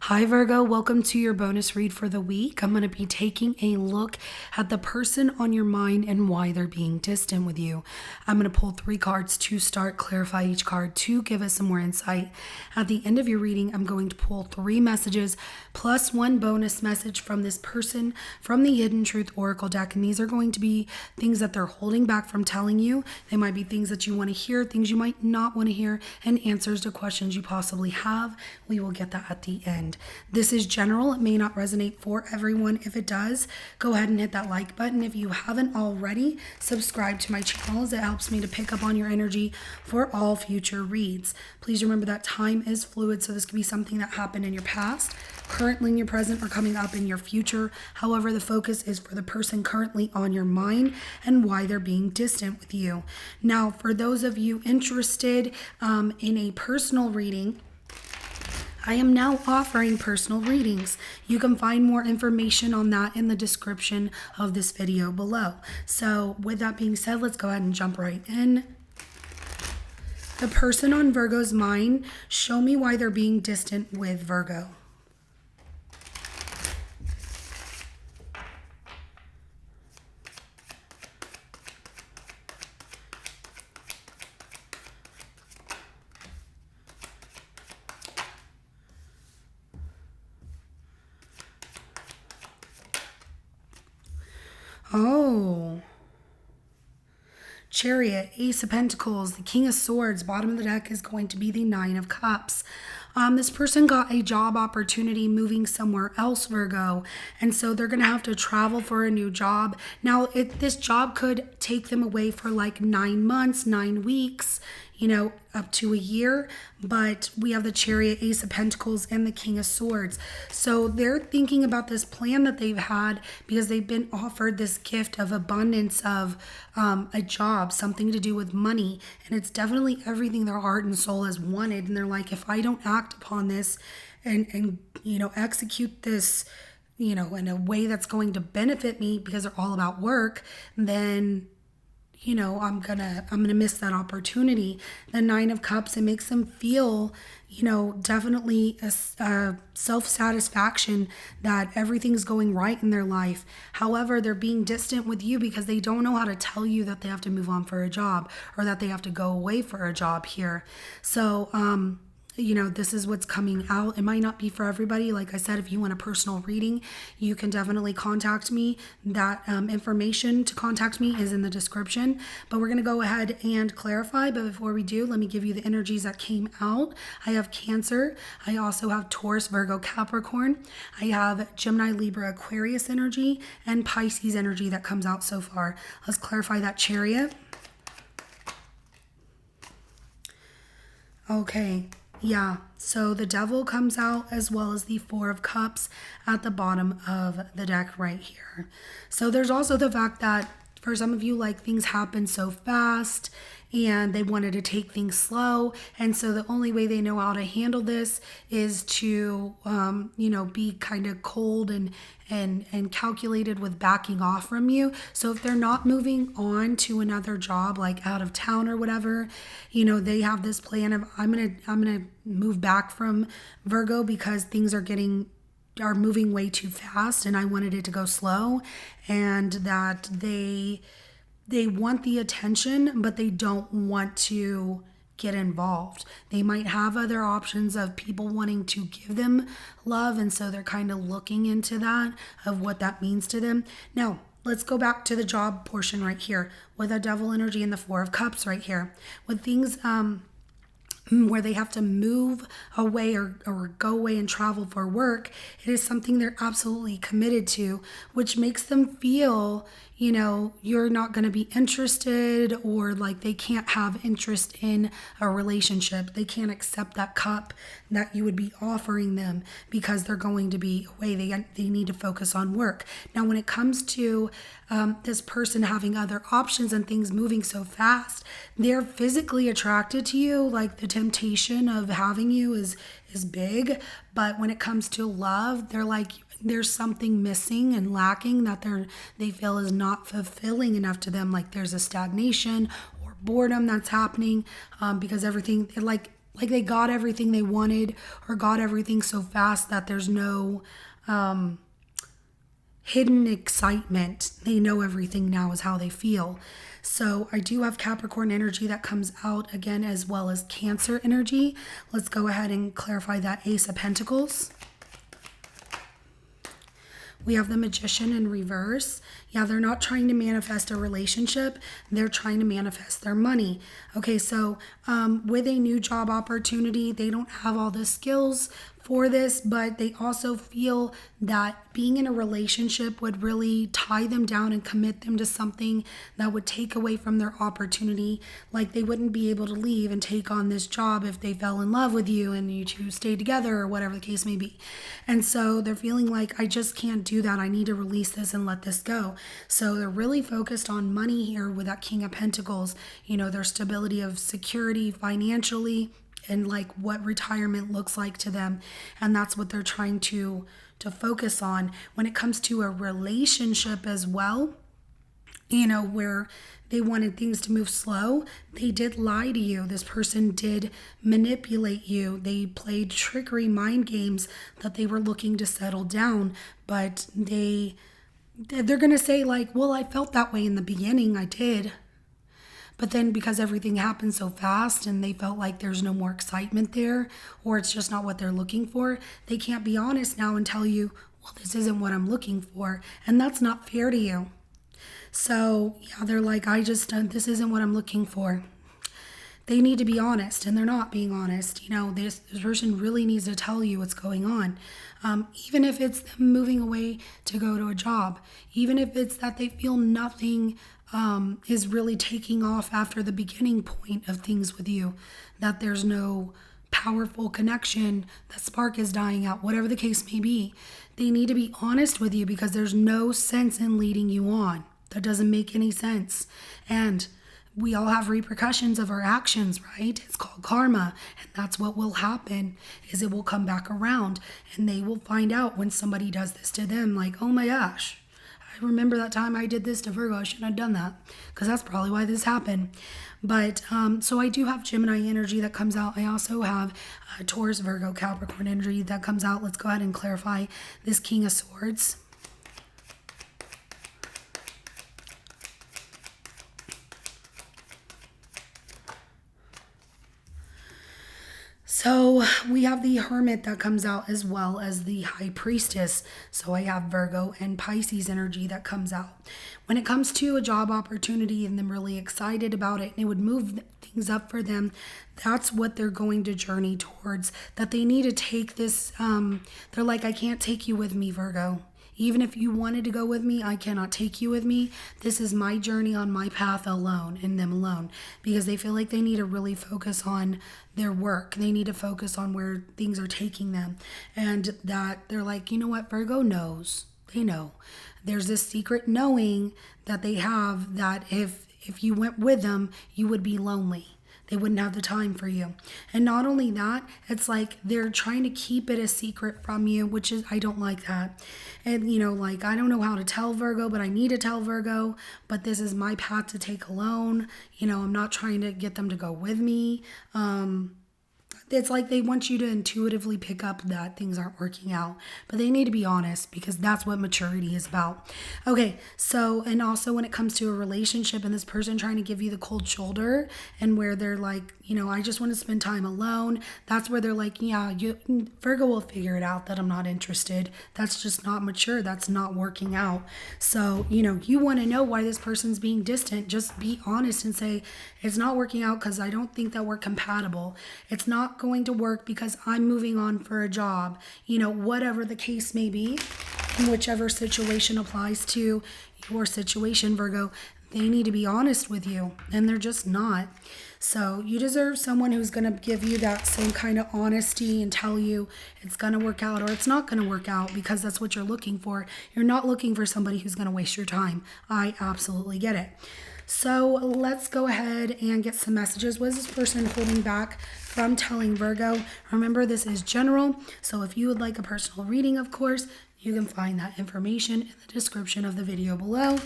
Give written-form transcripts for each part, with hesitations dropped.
Hi Virgo, welcome to your bonus read for the week. I'm going to be taking a look at the person on your mind and why they're being distant with you. I'm going to pull 3 cards to start, clarify each card to give us some more insight. At the end of your reading, I'm going to pull 3 messages plus 1 bonus message from this person from the Hidden Truth Oracle deck. And these are going to be things that they're holding back from telling you. They might be things that you want to hear, things you might not want to hear, and answers to questions you possibly have. We will get that at the end. This is general. It may not resonate for everyone. If it does, go ahead and hit that like button. If you haven't already, subscribe to my channel as it helps me to pick up on your energy for all future reads. Please remember that time is fluid, so this could be something that happened in your past, currently in your present, or coming up in your future. However, the focus is for the person currently on your mind and why they're being distant with you. Now, for those of you interested in a personal reading, I am now offering personal readings. You can find more information on that in the description of this video below. So with that being said, let's go ahead and jump right in. The person on Virgo's mind, show me why they're being distant with Virgo. Oh, Chariot, Ace of Pentacles, the King of Swords, bottom of the deck is going to be the Nine of Cups. This person got a job opportunity moving somewhere else, Virgo, and so they're going to have to travel for a new job. Now, this job could take them away for like 9 months, 9 weeks, up to a year, but we have the Chariot, Ace of Pentacles, and the King of Swords. So they're thinking about this plan that they've had because they've been offered this gift of abundance of a job, something to do with money, and it's definitely everything their heart and soul has wanted. And they're like, if I don't act upon this and execute this, in a way that's going to benefit me, because they're all about work, then I'm gonna miss that opportunity. The Nine of Cups, it makes them feel, definitely a self-satisfaction that everything's going right in their life. However, they're being distant with you because they don't know how to tell you that they have to move on for a job or that they have to go away for a job here. So, this is what's coming out. It might not be for everybody. Like I said, if you want a personal reading, you can definitely contact me. That information to contact me is in the description. But we're going to go ahead and clarify. But before we do, let me give you the energies that came out. I have Cancer. I also have Taurus, Virgo, Capricorn. I have Gemini, Libra, Aquarius energy, and Pisces energy that comes out so far. Let's clarify that Chariot. Okay. Yeah, so the Devil comes out as well as the Four of Cups at the bottom of the deck right here. So there's also the fact that for some of you, like, things happen so fast and they wanted to take things slow. And so the only way they know how to handle this is to, be kind of cold and calculated with backing off from you. So if they're not moving on to another job, like out of town or whatever, they have this plan of, I'm gonna move back from Virgo because things are moving way too fast and I wanted it to go slow, and that they want the attention, but they don't want to get involved. They might have other options of people wanting to give them love, and so they're kind of looking into that, of what that means to them. Now, let's go back to the job portion right here with a Devil energy and the Four of Cups right here. With things where they have to move away or go away and travel for work, it is something they're absolutely committed to, which makes them feel, you're not going to be interested, or like they can't have interest in a relationship. They can't accept that cup that you would be offering them because they're going to be away. They need to focus on work. Now, when it comes to this person having other options and things moving so fast, they're physically attracted to you. Like, the temptation of having you is big, but when it comes to love, they're like, there's something missing and lacking that they feel is not fulfilling enough to them. Like, there's a stagnation or boredom that's happening because everything, like like they got everything they wanted or got everything so fast that there's no hidden excitement. They know everything now is how they feel. So I do have Capricorn energy that comes out again, as well as Cancer energy. Let's go ahead and clarify that. Ace of Pentacles. We have the Magician in reverse. Yeah, they're not trying to manifest a relationship. They're trying to manifest their money. Okay, so with a new job opportunity, they don't have all the skills for this, but they also feel that being in a relationship would really tie them down and commit them to something that would take away from their opportunity. Like they wouldn't be able to leave and take on this job if they fell in love with you and you two stayed together or whatever the case may be. And so they're feeling like, I just can't do that. I need to release this and let this go. So they're really focused on money here with that King of Pentacles, you know, their stability of security financially, and like what retirement looks like to them. And that's what they're trying to focus on. When it comes to a relationship as well, you know, where they wanted things to move slow, they did lie to you. This person did manipulate you. They played trickery mind games that they were looking to settle down, but they're going to say like, well, I felt that way in the beginning. I did. But then because everything happened so fast and they felt like there's no more excitement there, or it's just not what they're looking for, they can't be honest now and tell you, well, this isn't what I'm looking for. And that's not fair to you. So yeah, they're like, this isn't what I'm looking for. They need to be honest, and they're not being honest. You know, this person really needs to tell you what's going on. Even if it's them moving away to go to a job, even if it's that they feel nothing is really taking off after the beginning point of things with you, that there's no powerful connection, that spark is dying out, whatever the case may be. They need to be honest with you because there's no sense in leading you on. That doesn't make any sense. And we all have repercussions of our actions, right? It's called karma. And that's what will happen, is it will come back around and they will find out when somebody does this to them, like, oh my gosh, I remember that time I did this to Virgo. I shouldn't have done that, because that's probably why this happened. But so I do have Gemini energy that comes out. I also have Taurus, Virgo, Capricorn energy that comes out. Let's go ahead and clarify this King of Swords. So we have the Hermit that comes out, as well as the High Priestess. So I have Virgo and Pisces energy that comes out. When it comes to a job opportunity and them really excited about it, and it would move things up for them, that's what they're going to journey towards. That they need to take this, they're like, I can't take you with me, Virgo. Even if you wanted to go with me, I cannot take you with me. This is my journey on my path alone, and them alone, because they feel like they need to really focus on their work. They need to focus on where things are taking them. And that they're like, you know what, Virgo knows. They know. There's this secret knowing that they have, that if you went with them, you would be lonely. They wouldn't have the time for you. And not only that, it's like they're trying to keep it a secret from you, which is, I don't like that. And, you know, like, I don't know how to tell Virgo, but I need to tell Virgo, but this is my path to take alone. You know, I'm not trying to get them to go with me. It's like they want you to intuitively pick up that things aren't working out, but they need to be honest, because that's what maturity is about. Okay, so, and also when it comes to a relationship and this person trying to give you the cold shoulder, and where they're like, you know, I just want to spend time alone. That's where they're like, yeah, Virgo will figure it out that I'm not interested. That's just not mature. That's not working out. So, you know, you want to know why this person's being distant. Just be honest and say, it's not working out because I don't think that we're compatible. It's not going to work because I'm moving on for a job. You know, whatever the case may be, in whichever situation applies to your situation, Virgo, they need to be honest with you, and they're just not. So you deserve someone who's going to give you that same kind of honesty and tell you it's going to work out or it's not going to work out, because that's what you're looking for. You're not looking for somebody who's going to waste your time. I absolutely get it. So let's go ahead and get some messages. What is this person holding back from telling Virgo? Remember, this is general. So if you would like a personal reading, of course, you can find that information in the description of the video below.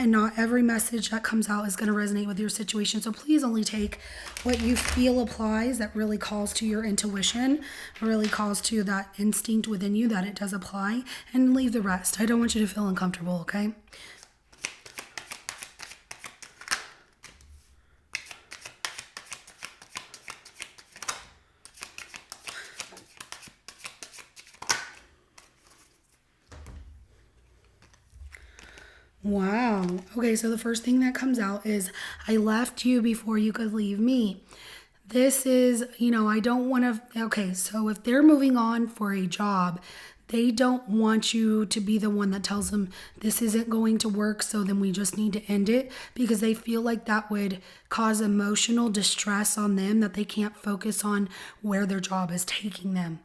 and not every message that comes out is going to resonate with your situation. So please only take what you feel applies, that really calls to your intuition, really calls to that instinct within you that it does apply, and leave the rest. I don't want you to feel uncomfortable, okay? Wow. Okay, so the first thing that comes out is I left you before you could leave me. This is, I don't want to. Okay, so if they're moving on for a job, they don't want you to be the one that tells them this isn't going to work, so then we just need to end it, because they feel like that would cause emotional distress on them, that they can't focus on where their job is taking them.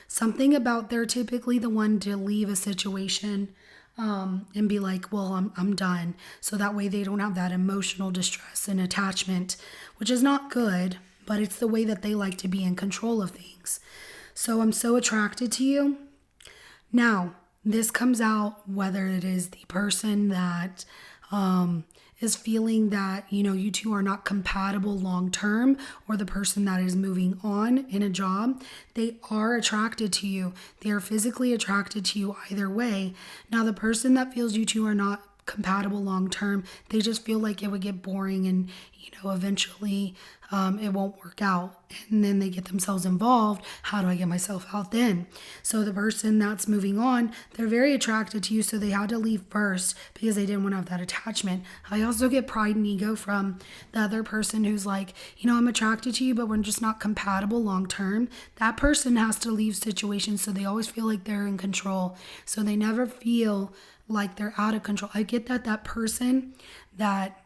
Something about they're typically the one to leave a situation and be like, well, I'm done. So that way they don't have that emotional distress and attachment, which is not good, but it's the way that they like to be in control of things. So I'm so attracted to you. Now, this comes out whether it is the person that is feeling that, you two are not compatible long term, or the person that is moving on in a job. They are attracted to you. They are physically attracted to you either way. Now, the person that feels you two are not compatible long term, they just feel like it would get boring, and eventually it won't work out, and then they get themselves involved. How do I get myself out then? So the person that's moving on, they're very attracted to you, so they had to leave first because they didn't want to have that attachment. I also get pride and ego from the other person who's like, I'm attracted to you, but we're just not compatible long term. That person has to leave situations, so they always feel like they're in control, so they never feel like they're out of control. I get that person that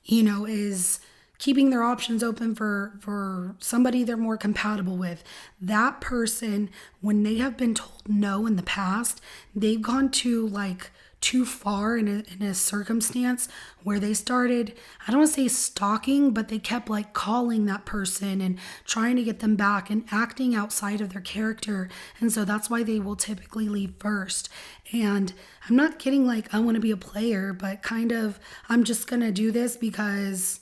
is keeping their options open for somebody they're more compatible with. That person, when they have been told no in the past, they've gone too far in a circumstance where they started, I don't want to say stalking, but they kept calling that person and trying to get them back and acting outside of their character. And so that's why they will typically leave first. And I'm not getting I want to be a player, but kind of, I'm just going to do this because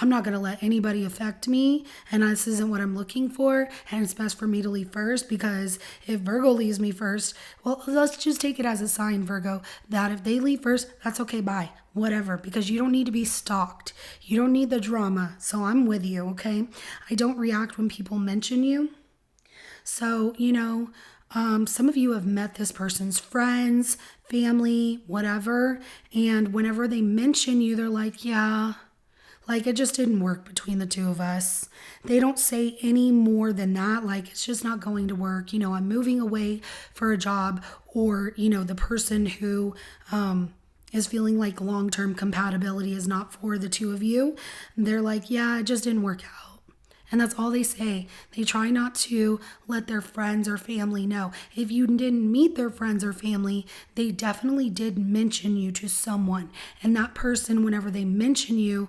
I'm not going to let anybody affect me, and this isn't what I'm looking for, and it's best for me to leave first, because if Virgo leaves me first, well, let's just take it as a sign, Virgo, that if they leave first, that's okay, bye, whatever, because you don't need to be stalked. You don't need the drama, so I'm with you, okay? I don't react when people mention you. So, some of you have met this person's friends, family, whatever, and whenever they mention you, they're like, yeah, it just didn't work between the two of us. They don't say any more than that. It's just not going to work. I'm moving away for a job, or, the person who is feeling like long-term compatibility is not for the two of you. They're like, yeah, it just didn't work out. And that's all they say. They try not to let their friends or family know. If you didn't meet their friends or family, they definitely did mention you to someone. And that person, whenever they mention you,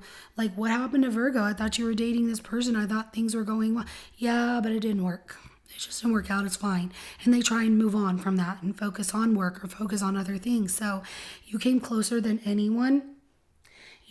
what happened to Virgo? I thought you were dating this person. I thought things were going well. Yeah, but it didn't work. It just didn't work out. It's fine. And they try and move on from that and focus on work or focus on other things. So you came closer than anyone.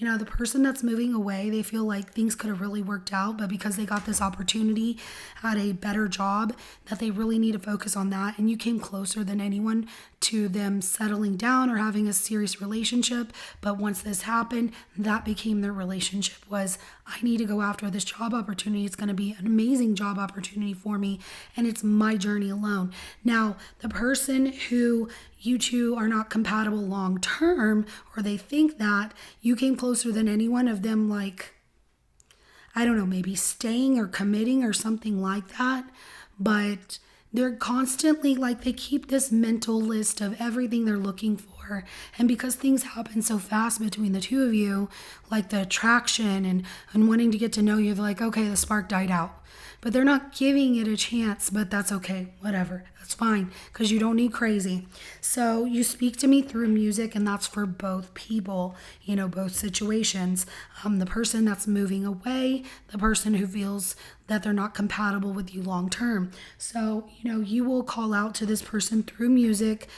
The person that's moving away, they feel like things could have really worked out, but because they got this opportunity at a better job, that they really need to focus on that. And you came closer than anyone to them settling down or having a serious relationship. But once this happened, that became their relationship, was I need to go after this job opportunity. It's going to be an amazing job opportunity for me, and it's my journey alone. Now, the person who you two are not compatible long term, or they think that, you came closer than anyone of them, I don't know, maybe staying or committing or something like that. But they're constantly they keep this mental list of everything they're looking for. And because things happen so fast between the two of you, the attraction and wanting to get to know you, they're like, okay, the spark died out. But they're not giving it a chance, but that's okay, whatever. That's fine, because you don't need crazy. So you speak to me through music, and that's for both people, both situations. The person that's moving away, the person who feels that they're not compatible with you long term. So, you will call out to this person through music,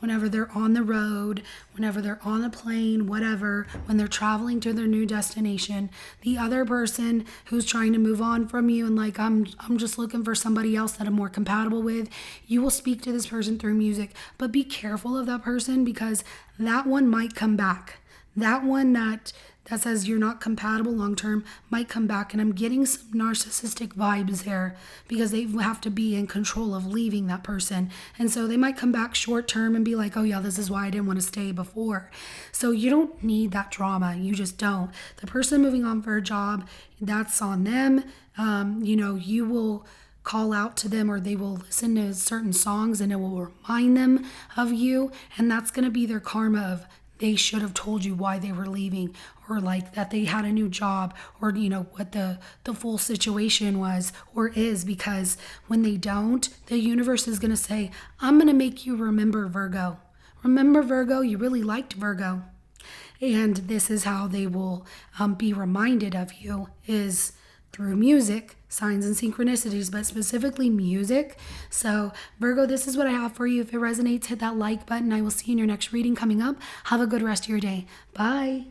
whenever they're on the road, whenever they're on a plane, whatever, when they're traveling to their new destination. The other person who's trying to move on from you and like, I'm just looking for somebody else that I'm more compatible with, you will speak to this person through music. But be careful of that person, because that one might come back. That one that says you're not compatible long term might come back. And I'm getting some narcissistic vibes there, because they have to be in control of leaving that person. And so they might come back short term and be like, oh yeah, this is why I didn't want to stay before. So you don't need that drama. You just don't. The person moving on for a job, that's on them. You will call out to them, or they will listen to certain songs and it will remind them of you. And that's going to be their karma of, they should have told you why they were leaving, or like that they had a new job, or what the full situation was or is. Because when they don't, the universe is going to say, I'm going to make you remember Virgo. Remember Virgo, you really liked Virgo. And this is how they will be reminded of you, is through music, signs and synchronicities, but specifically music. So Virgo, this is what I have for you. If it resonates, hit that like button. I will see you in your next reading coming up. Have a good rest of your day. Bye.